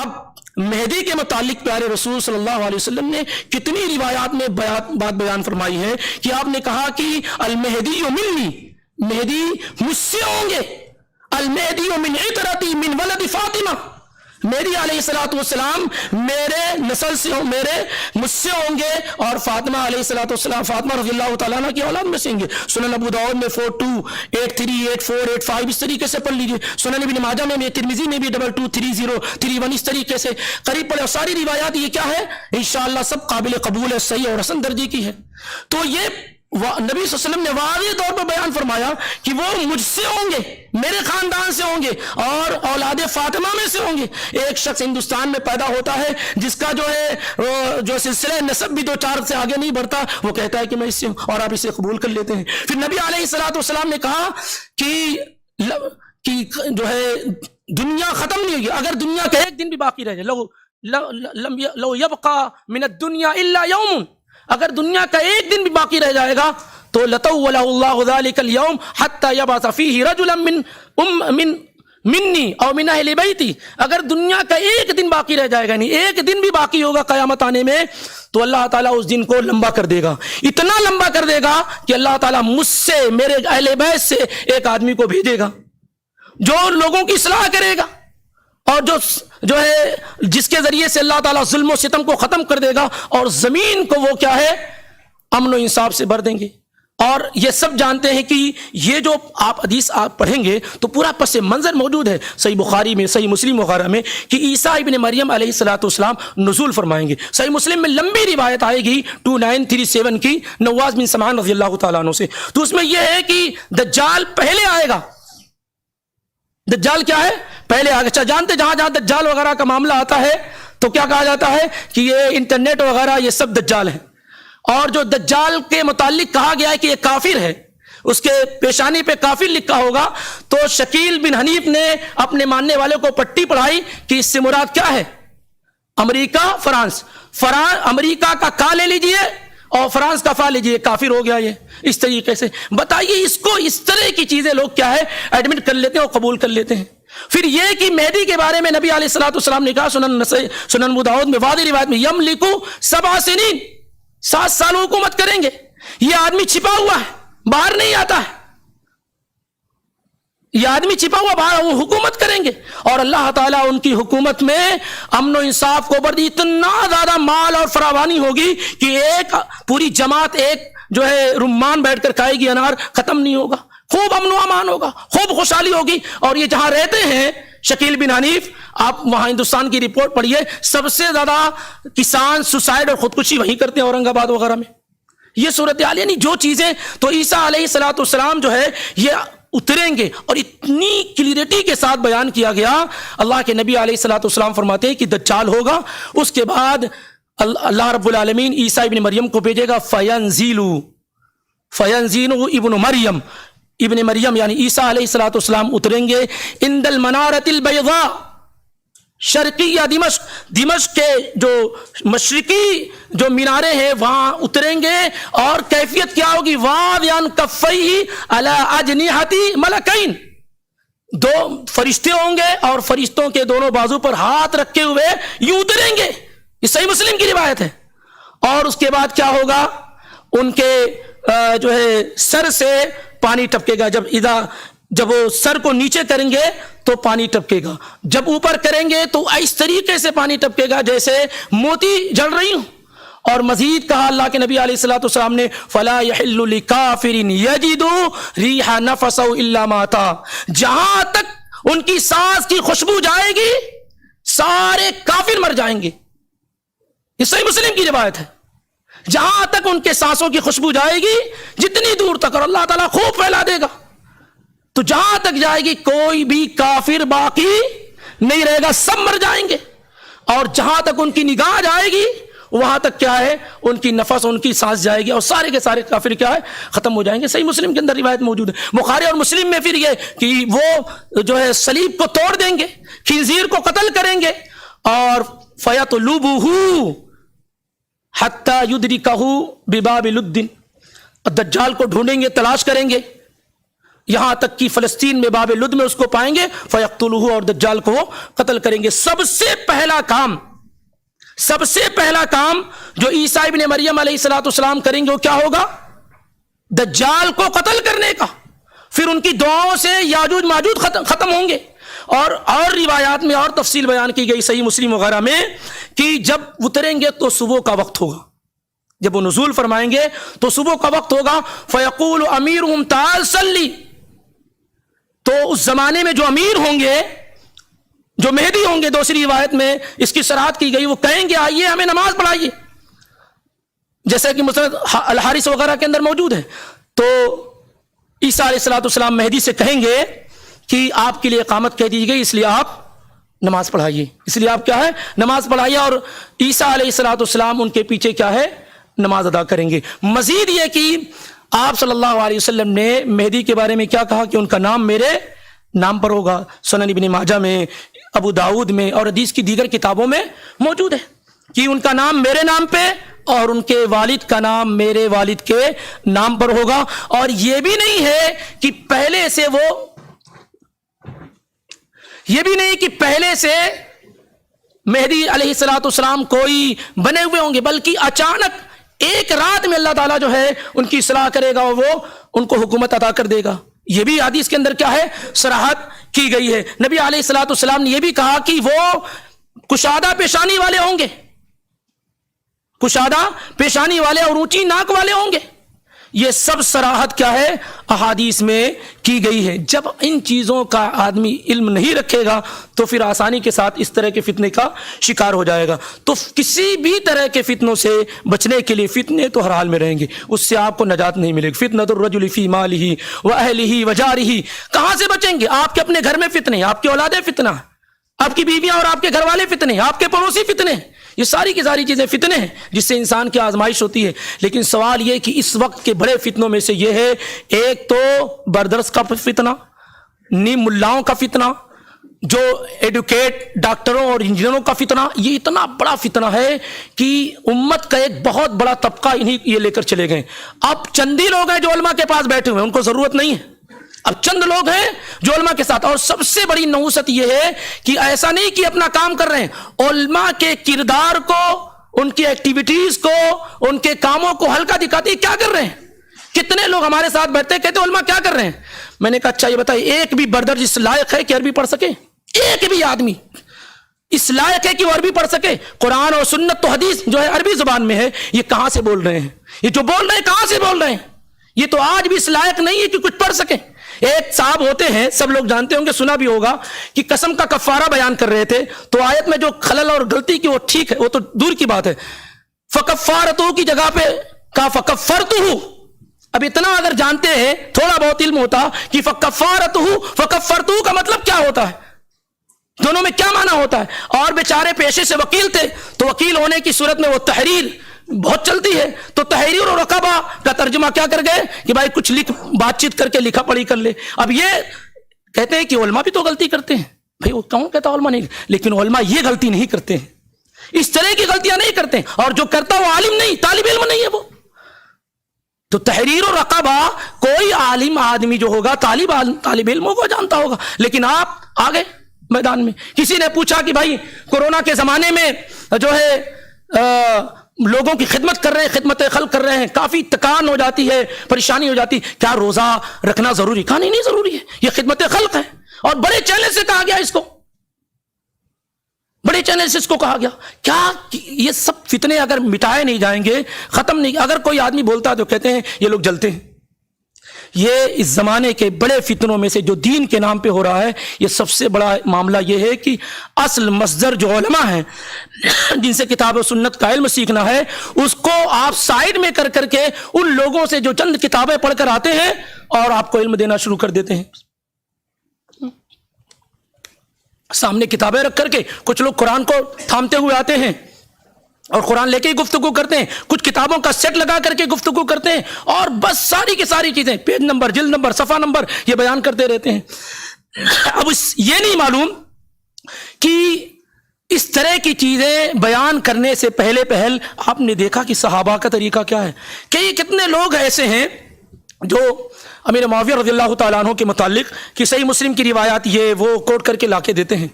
اب مہدی کے متعلق پیارے رسول صلی اللہ علیہ وسلم نے کتنی روایات میں بات بیان فرمائی ہے کہ آپ نے کہا کہ المہدی منی، مہدی مجھ سے ہوں گے، المہدی من عطرتی من ولد فاطمہ، مہدی علیہ الصلوۃ والسلام میرے نسل سے مجھ سے ہوں گے، اور فاطمہ علیہ الصلوۃ والسلام، فاطمہ رضی اللہ تعالیٰ عنہ کی اولاد میں سے ہوں گے۔ سنن ابو داؤد میں 4283 8485 اس طریقے سے پڑھ لیجیے، سنن ابن ماجہ میں، ترمذی میں بھی 223031 اس طریقے سے قریب پڑھے، اور ساری روایات یہ کیا ہے انشاءاللہ سب قابل قبول ہے، صحیح اور حسن درجے کی ہے۔ تو یہ نبی صلی اللہ علیہ وسلم نے واضح طور پر بیان فرمایا کہ وہ مجھ سے ہوں گے، میرے خاندان سے ہوں گے، اور اولاد فاطمہ میں سے ہوں گے۔ ایک شخص ہندوستان میں پیدا ہوتا ہے جس کا جو سلسلہ نسب بھی 2-4 سے آگے نہیں بڑھتا، وہ کہتا ہے کہ میں اس سے ہوں، اور آپ اسے قبول کر لیتے ہیں۔ پھر نبی علیہ الصلوۃ والسلام نے کہا کہ جو ہے دنیا ختم نہیں ہوگی، اگر دنیا کا ایک دن بھی باقی رہ جائے، لو یبقى من الدنیا الا یوم، اگر دنیا کا ایک دن بھی باقی رہ جائے گا تو لطولہ اللہ ذلک اليوم حتی یبعث فیہ رجلا منی او من اہل بیتی، اگر دنیا کا ایک دن باقی رہ جائے گا، نہیں ایک دن بھی باقی ہوگا قیامت آنے میں، تو اللہ تعالیٰ اس دن کو لمبا کر دے گا، اتنا لمبا کر دے گا کہ اللہ تعالیٰ مجھ سے، میرے اہل بیت سے ایک آدمی کو بھیجے گا جو لوگوں کی اصلاح کرے گا، اور جو ہے جس کے ذریعے سے اللہ تعالیٰ ظلم و ستم کو ختم کر دے گا، اور زمین کو وہ کیا ہے امن و انصاف سے بھر دیں گے۔ اور یہ سب جانتے ہیں کہ یہ جو حدیث آپ پڑھیں گے تو پورا پس منظر موجود ہے صحیح بخاری میں، صحیح مسلم وغیرہ میں، کہ عیسیٰ ابن مریم علیہ الصلوۃ والسلام نزول فرمائیں گے۔ صحیح مسلم میں لمبی روایت آئے گی 2937 کی نواس بن سمعان رضی اللہ تعالیٰ عنہ سے، تو اس میں یہ ہے کہ دجال پہلے آئے گا۔ دجال کیا ہے؟ پہلے آگے۔ اچھا جانتے جہاں دجال وغیرہ کا معاملہ آتا ہے تو کیا کہا جاتا ہے کہ یہ انٹرنیٹ وغیرہ یہ سب دجال ہیں، اور جو دجال کے متعلق کہا گیا ہے کہ یہ کافر ہے، اس کے پیشانی پہ کافر لکھا ہوگا، تو شکیل بن حنیف نے اپنے ماننے والے کو پٹی پڑھائی کہ اس سے مراد کیا ہے؟ امریکہ، فرانس، امریکہ کا کا لے لیجئے اور فرانس کا فا لیجئے، کافر ہو گیا یہ۔ اس طریقے سے بتائیے، اس کو اس طرح کی چیزیں لوگ کیا ہے ایڈمٹ کر لیتے ہیں اور قبول کر لیتے ہیں۔ پھر یہ کہ مہدی کے بارے میں نبی علیہ الصلوۃ والسلام نے کہا، سنن ابو داؤد میں واضح روایت میں، یملکو 7 سنین، 7 سال حکومت کریں گے۔ یہ آدمی چھپا ہوا ہے، باہر نہیں آتا ہے، یہ آدمی چھپا ہوا باہر، وہ حکومت کریں گے، اور اللہ تعالیٰ ان کی حکومت میں امن و انصاف کو بڑھ دی، اتنا زیادہ مال اور فراوانی ہوگی کہ ایک پوری جماعت ایک جو ہے رمان بیٹھ کر کھائے گی انار، ختم نہیں ہوگا، خوب امن و امان ہوگا، خوب خوشحالی ہوگی۔ اور یہ جہاں رہتے ہیں شکیل بن حنیف، آپ وہاں ہندوستان کی رپورٹ پڑھیے، سب سے زیادہ کسان سوسائڈ اور خودکشی وہیں کرتے ہیں، اورنگ آباد وغیرہ میں۔ یہ صورتحال یعنی جو چیزیں، تو عیسیٰ علیہ الصلوۃ والسلام جو ہے یہ اتریں گے، اور اتنی کلیئرٹی کے ساتھ بیان کیا گیا۔ اللہ کے نبی علیہ الصلوۃ والسلام فرماتے ہیں کہ دجال ہوگا، اس کے بعد اللہ رب العالمین عیسیٰ ابن مریم کو بھیجے گا، فینزیل ابن مریم یعنی عیسیٰ علیہ الصلوۃ والسلام اتریں گے عند المنارۃ البیضاء، شرقیہ دمشق کے جو مشرقی جو مینارے ہیں وہاں اتریں گے، اور کیفیت کیا ہوگی؟ واضعاً کفیہ علی اجنحۃ ملکین، 2 فرشتے ہوں گے اور فرشتوں کے دونوں بازو پر ہاتھ رکھے ہوئے یوں اتریں گے، یہ صحیح مسلم کی روایت ہے۔ اور اس کے بعد کیا ہوگا؟ ان کے جو ہے سر سے پانی ٹپکے گا، جب وہ سر کو نیچے کریں گے تو پانی ٹپکے گا، جب اوپر کریں گے تو اس طریقے سے پانی ٹپکے گا جیسے موتی جل رہی ہوں۔ اور مزید کہا اللہ کے نبی علیہ الصلوۃ والسلام نے، فلا يحل لكافر يجد ريح نفسه الا مات، جہاں تک ان کی سانس کی خوشبو جائے گی سارے کافر مر جائیں گے، یہ صحیح مسلم کی روایت ہے۔ جہاں تک ان کے سانسوں کی خوشبو جائے گی، جتنی دور تک، اور اللہ تعالیٰ خوب پھیلا دے گا، تو جہاں تک جائے گی کوئی بھی کافر باقی نہیں رہے گا، سب مر جائیں گے۔ اور جہاں تک ان کی نگاہ جائے گی وہاں تک کیا ہے ان کی نفس، ان کی سانس جائے گی، اور سارے کے سارے کافر کیا ہے ختم ہو جائیں گے۔ صحیح مسلم کے اندر روایت موجود ہے۔ بخاری اور مسلم میں پھر یہ کہ وہ جو ہے صلیب کو توڑ دیں گے، خنزیر کو قتل کریں گے، اور فیطلبہ حتی یدرکہ بباب لد، دجال کو ڈھونڈیں گے، تلاش کریں گے، یہاں تک کہ فلسطین میں باب لد میں اس کو پائیں گے، فیقتلہ، اور دجال کو وہ قتل کریں گے۔ سب سے پہلا کام جو عیسیٰ ابن مریم علیہ السلام کریں گے وہ کیا ہوگا؟ دجال کو قتل کرنے کا۔ پھر ان کی دعاؤں سے یاجوج ماجوج ختم ہوں گے۔ اور روایات میں اور تفصیل بیان کی گئی صحیح مسلم وغیرہ میں کہ جب اتریں گے تو صبح کا وقت ہوگا، جب وہ نزول فرمائیں گے تو صبح کا وقت ہوگا۔ فیقول امیرہم تعال صلی، تو اس زمانے میں جو امیر ہوں گے، جو مہدی ہوں گے، دوسری روایت میں اس کی صراحت کی گئی، وہ کہیں گے آئیے ہمیں نماز پڑھائیے، جیسے کہ مسند الحارث وغیرہ کے اندر موجود ہے۔ تو عیسیٰ علیہ السلام مہدی سے کہیں گے کہ آپ کے لیے اقامت کہہ دی گئی، اس لیے آپ نماز پڑھائیے، اس لیے آپ کیا ہے نماز پڑھائیے، اور عیسیٰ علیہ السلام ان کے پیچھے کیا ہے نماز ادا کریں گے۔ مزید یہ کہ آپ صلی اللہ علیہ وسلم نے مہدی کے بارے میں کیا کہا کہ ان کا نام میرے نام پر ہوگا، سنن ابن ماجہ میں، ابو داؤد میں اور حدیث کی دیگر کتابوں میں موجود ہے کہ ان کا نام میرے نام پہ اور ان کے والد کا نام میرے والد کے نام پر ہوگا۔ اور یہ بھی نہیں ہے کہ پہلے سے مہدی علیہ السلام کوئی بنے ہوئے ہوں گے، بلکہ اچانک ایک رات میں اللہ تعالیٰ جو ہے ان کی اصلاح کرے گا اور وہ ان کو حکومت عطا کر دے گا۔ یہ بھی حدیث کے اندر کیا ہے صراحت کی گئی ہے۔ نبی علیہ السلام نے یہ بھی کہا کہ وہ کشادہ پیشانی والے ہوں گے، کشادہ پیشانی والے اور اونچی ناک والے ہوں گے۔ یہ سب صراحت کیا ہے احادیث میں کی گئی ہے۔ جب ان چیزوں کا آدمی علم نہیں رکھے گا تو پھر آسانی کے ساتھ اس طرح کے فتنے کا شکار ہو جائے گا۔ تو کسی بھی طرح کے فتنوں سے بچنے کے لیے، فتنے تو ہر حال میں رہیں گے، اس سے آپ کو نجات نہیں ملے گی۔ فتنۃ الرجل فی مالہ واہلہ وجارہ، کہاں سے بچیں گے؟ آپ کے اپنے گھر میں فتنے، آپ کی اولادیں فتنہ، آپ کی بیویاں اور آپ کے گھر والے فتنے، آپ کے پڑوسی فتنے، یہ ساری کی ساری چیزیں فتنے ہیں جس سے انسان کی آزمائش ہوتی ہے۔ لیکن سوال یہ کہ اس وقت کے بڑے فتنوں میں سے یہ ہے، ایک تو بردرس کا فتنہ، نیم ملاؤں کا فتنہ، جو ایڈوکیٹ ڈاکٹروں اور انجینئروں کا فتنہ، یہ اتنا بڑا فتنہ ہے کہ امت کا ایک بہت بڑا طبقہ انہی یہ لے کر چلے گئے۔ اب چندی لوگ ہیں جو علماء کے پاس بیٹھے ہوئے ہیں، ان کو ضرورت نہیں ہے، اب چند لوگ ہیں جو علماء کے ساتھ۔ اور سب سے بڑی نحوست یہ ہے کہ ایسا نہیں کہ اپنا کام کر رہے ہیں، علماء کے کردار کو، ان کی ایکٹیویٹیز کو، ان کے کاموں کو ہلکا دکھاتے کیا کر رہے ہیں۔ کتنے لوگ ہمارے ساتھ بیٹھتے کہتے علماء کیا کر رہے ہیں؟ میں نے کہا اچھا یہ بتائیے، ایک بھی بردر جس لائق ہے کہ عربی پڑھ سکے؟ ایک بھی آدمی اس لائق ہے کہ وہ عربی پڑھ سکے؟ قرآن اور سنت تو حدیث جو ہے عربی زبان میں ہے، یہ کہاں سے بول رہے ہیں؟ یہ جو بول رہے ہیں کہاں سے بول رہے ہیں؟ یہ تو آج بھی اس لائق نہیں ہے کہ کچھ پڑھ سکیں۔ ایک صاحب ہوتے ہیں، سب لوگ جانتے ہوں گے، سنا بھی ہوگا، کہ قسم کا کفارہ بیان کر رہے تھے تو آیت میں جو خلل اور غلطی کی وہ ٹھیک ہے، وہ تو دور کی بات ہے، فکفارتہ کی جگہ پہ کہا فکفرتہ۔ اب اتنا اگر جانتے ہیں، تھوڑا بہت علم ہوتا کہ فکفرتہ کا مطلب کیا ہوتا ہے، دونوں میں کیا معنی ہوتا ہے۔ اور بیچارے پیشے سے وکیل تھے تو وکیل ہونے کی صورت میں وہ تحریر بہت چلتی ہے، تو تحریر اور رقبہ کا ترجمہ کیا کر گئے کہ بھائی کچھ لکھ، بات چیت کر کے لکھا پڑھی کر لے۔ اب یہ کہتے ہیں کہ علماء بھی تو غلطی کرتے ہیں، بھائی وہ کون کہتا علماء نہیں، لیکن علماء یہ غلطی نہیں کرتے ہیں، اس طرح کی غلطیاں نہیں کرتے ہیں، اور جو کرتا وہ عالم نہیں، طالب علم نہیں ہے وہ۔ تو تحریر و رقبہ کوئی عالم آدمی جو ہوگا طالب علموں کو جانتا ہوگا، لیکن آپ آگے میدان میں۔ کسی نے پوچھا کہ بھائی کورونا کے زمانے میں جو ہے لوگوں کی خدمت کر رہے ہیں، خدمت خلق کر رہے ہیں، کافی تکان ہو جاتی ہے، پریشانی ہو جاتی، کیا روزہ رکھنا ضروری؟ کہا نہیں ضروری ہے، یہ خدمت خلق ہے، اور بڑے چینل سے کہا گیا اس کو، بڑے چینل سے اس کو کہا گیا۔ کیا یہ سب فتنے اگر مٹائے نہیں جائیں گے، ختم نہیں، اگر کوئی آدمی بولتا ہے تو کہتے ہیں یہ لوگ جلتے ہیں۔ یہ اس زمانے کے بڑے فتنوں میں سے جو دین کے نام پہ ہو رہا ہے، یہ سب سے بڑا معاملہ یہ ہے کہ اصل مصدر جو علماء ہیں جن سے کتاب و سنت کا علم سیکھنا ہے، اس کو آپ سائیڈ میں کر کر کے ان لوگوں سے جو چند کتابیں پڑھ کر آتے ہیں اور آپ کو علم دینا شروع کر دیتے ہیں۔ سامنے کتابیں رکھ کر کے کچھ لوگ قرآن کو تھامتے ہوئے آتے ہیں اور قرآن لے کے ہی گفتگو کرتے ہیں، کچھ کتابوں کا سیٹ لگا کر کے گفتگو کرتے ہیں، اور بس ساری کی ساری چیزیں پیج نمبر، جلد نمبر، صفحہ نمبر یہ بیان کرتے رہتے ہیں۔ اب یہ نہیں معلوم کہ اس طرح کی چیزیں بیان کرنے سے پہل آپ نے دیکھا کہ صحابہ کا طریقہ کیا ہے، کہ یہ کتنے لوگ ایسے ہیں جو امیر معاویہ رضی اللہ تعالیٰ عنہ کے متعلق کہ صحیح مسلم کی روایات یہ وہ کوٹ کر کے لا کے دیتے ہیں.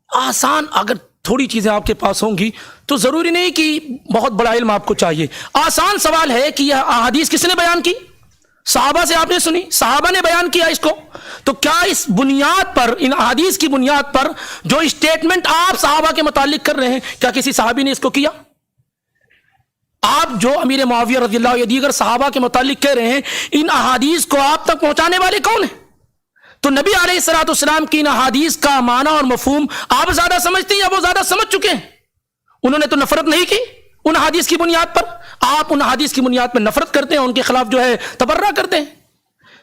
آسان اگر تھوڑی چیزیں آپ کے پاس ہوں گی تو ضروری نہیں کہ بہت بڑا علم آپ کو چاہیے. آسان سوال ہے کہ یہ احادیث کس نے بیان کی؟ صحابہ سے آپ نے سنی, صحابہ نے بیان کیا اس کو. تو کیا اس بنیاد پر, ان احادیث کی بنیاد پر جو اسٹیٹمنٹ آپ صحابہ کے متعلق کر رہے ہیں, کیا کسی صحابی نے اس کو کیا؟ آپ جو امیر معاویہ رضی اللہ یا دیگر صحابہ کے متعلق کہہ رہے ہیں, ان احادیث کو آپ تک پہنچانے والے کون ہیں؟ تو نبی علیہ الصلوۃ والسلام کی ان احادیث کا معنی اور مفہوم آپ زیادہ سمجھتے ہیں یا وہ زیادہ سمجھ چکے ہیں؟ انہوں نے تو نفرت نہیں کی ان احادیث کی بنیاد پر, آپ ان احادیث کی بنیاد پر نفرت کرتے ہیں, ان کے خلاف جو ہے تبرہ کرتے ہیں.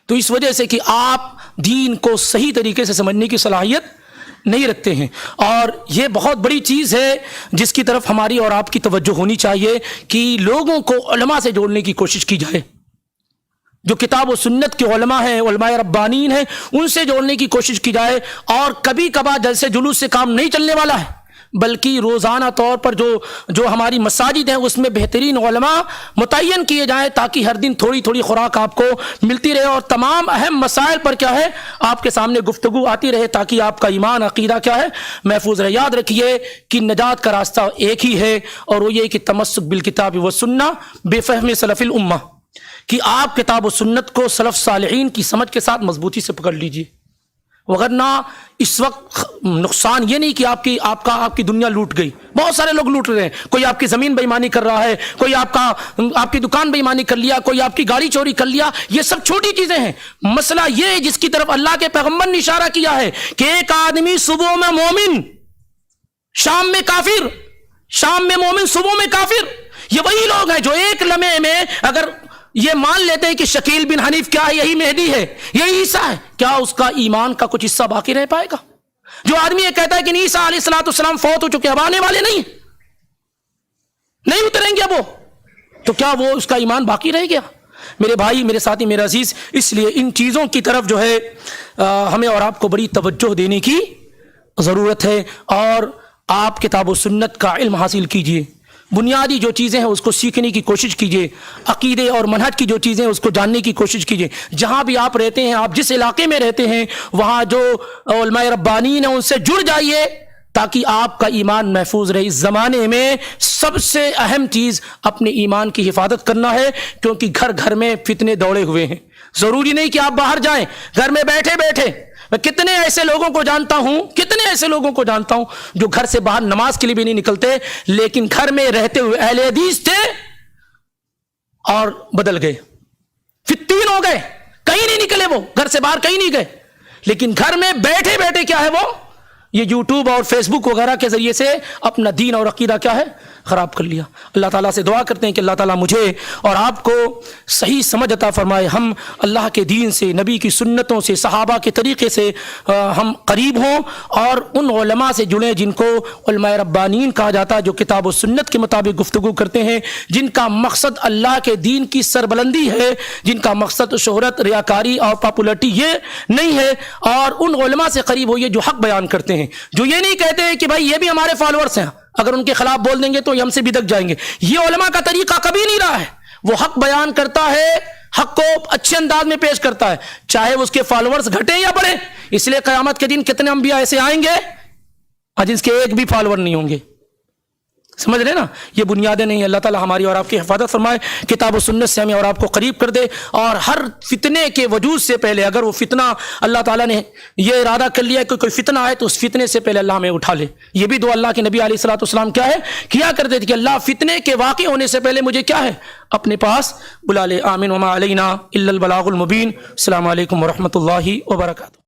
تو اس وجہ سے کہ آپ دین کو صحیح طریقے سے سمجھنے کی صلاحیت نہیں رکھتے ہیں. اور یہ بہت بڑی چیز ہے جس کی طرف ہماری اور آپ کی توجہ ہونی چاہیے کہ لوگوں کو علماء سے جوڑنے کی کوشش کی جائے. جو کتاب و سنت کے علماء ہیں, علماء ربانین ہیں, ان سے جوڑنے کی کوشش کی جائے. اور کبھی کبھار جلسے جلوس سے کام نہیں چلنے والا ہے, بلکہ روزانہ طور پر جو ہماری مساجد ہیں اس میں بہترین علماء متعین کیے جائیں تاکہ ہر دن تھوڑی تھوڑی خوراک آپ کو ملتی رہے اور تمام اہم مسائل پر کیا ہے آپ کے سامنے گفتگو آتی رہے تاکہ آپ کا ایمان عقیدہ کیا ہے محفوظ رہے. یاد رکھیے کہ نجات کا راستہ ایک ہی ہے اور وہ یہ کہ تمسک بالکتاب و سنہ بے فہم سلف الامہ, کہ آپ کتاب و سنت کو سلف صالحین کی سمجھ کے ساتھ مضبوطی سے پکڑ لیجیے. وگرنہ اس وقت نقصان یہ نہیں کہ آپ کی دنیا لوٹ گئی, بہت سارے لوگ لوٹ رہے ہیں. کوئی آپ کی زمین بے ایمانی کر رہا ہے, کوئی آپ کی دکان بے ایمانی کر لیا, کوئی آپ کی گاڑی چوری کر لیا. یہ سب چھوٹی چیزیں ہیں. مسئلہ یہ جس کی طرف اللہ کے پیغمبر نے اشارہ کیا ہے کہ ایک آدمی صبح میں مومن شام میں کافر, شام میں مومن صبح میں کافر. یہ وہی لوگ ہیں جو ایک لمحے میں اگر یہ مان لیتے ہیں کہ شکیل بن حنیف کیا ہے, یہی مہدی ہے, یہی عیسیٰ ہے, کیا اس کا ایمان کا کچھ حصہ باقی رہ پائے گا؟ جو آدمی یہ کہتا ہے کہ عیسیٰ علیہ الصلوۃ والسلام فوت ہو چکے, اب آنے والے نہیں اتریں گے اب وہ, تو کیا وہ اس کا ایمان باقی رہ گیا؟ میرے بھائی, میرے ساتھی, میرے عزیز, اس لیے ان چیزوں کی طرف جو ہے ہمیں اور آپ کو بڑی توجہ دینے کی ضرورت ہے. اور آپ کتاب و سنت کا علم حاصل کیجیے, بنیادی جو چیزیں ہیں اس کو سیکھنے کی کوشش کیجیے, عقیدے اور منہج کی جو چیزیں ہیں اس کو جاننے کی کوشش کیجیے. جہاں بھی آپ رہتے ہیں, آپ جس علاقے میں رہتے ہیں, وہاں جو علماء ربانین ہیں ان سے جڑ جائیے تاکہ آپ کا ایمان محفوظ رہے. اس زمانے میں سب سے اہم چیز اپنے ایمان کی حفاظت کرنا ہے, کیونکہ گھر گھر میں فتنے دوڑے ہوئے ہیں. ضروری نہیں کہ آپ باہر جائیں, گھر میں بیٹھے بیٹھے میں کتنے ایسے لوگوں کو جانتا ہوں جو گھر سے باہر نماز کے لیے بھی نہیں نکلتے, لیکن گھر میں رہتے ہوئے اہل حدیث تھے اور بدل گئے, فتین ہو گئے, کہیں نہیں نکلے, وہ گھر سے باہر کہیں نہیں گئے, لیکن گھر میں بیٹھے بیٹھے کیا ہے وہ یہ یوٹیوب اور فیس بک وغیرہ کے ذریعے سے اپنا دین اور عقیدہ کیا ہے خراب کر لیا. اللہ تعالیٰ سے دعا کرتے ہیں کہ اللہ تعالیٰ مجھے اور آپ کو صحیح سمجھ عطا فرمائے, ہم اللہ کے دین سے, نبی کی سنتوں سے, صحابہ کے طریقے سے ہم قریب ہوں اور ان علماء سے جڑیں جن کو علماء ربانین کہا جاتا ہے, جو کتاب و سنت کے مطابق گفتگو کرتے ہیں, جن کا مقصد اللہ کے دین کی سربلندی ہے, جن کا مقصد شہرت, ریاکاری اور پاپولرٹی یہ نہیں ہے. اور ان علماء سے قریب ہوئیے جو حق بیان کرتے ہیں, جو یہ نہیں کہتے کہ بھائی یہ بھی ہمارے فالوورز ہیں, اگر ان کے خلاف بول دیں گے تو یہ ہم سے بدک جائیں گے. یہ علماء کا طریقہ کبھی نہیں رہا ہے. وہ حق بیان کرتا ہے, حق کو اچھے انداز میں پیش کرتا ہے, چاہے اس کے فالوورز گھٹیں یا بڑھیں. اس لیے قیامت کے دن کتنے انبیاء ایسے آئیں گے جس کے ایک بھی فالوور نہیں ہوں گے. سمجھ رہے نا, یہ بنیادیں نہیں. اللہ تعالیٰ ہماری اور آپ کی حفاظت فرمائے, کتاب و سنت سے ہمیں اور آپ کو قریب کر دے, اور ہر فتنے کے وجود سے پہلے, اگر وہ فتنہ اللہ تعالیٰ نے یہ ارادہ کر لیا کہ کوئی فتنہ آئے تو اس فتنے سے پہلے اللہ ہمیں اٹھا لے. یہ بھی دعا اللہ کے نبی علیہ الصلوۃ والسلام کیا ہے کیا کرتے تھے کہ اللہ فتنے کے واقع ہونے سے پہلے مجھے کیا ہے اپنے پاس بلا لے. آمین وما علینا الا البلاغ المبین. السلام علیکم ورحمۃ اللہ وبرکاتہ.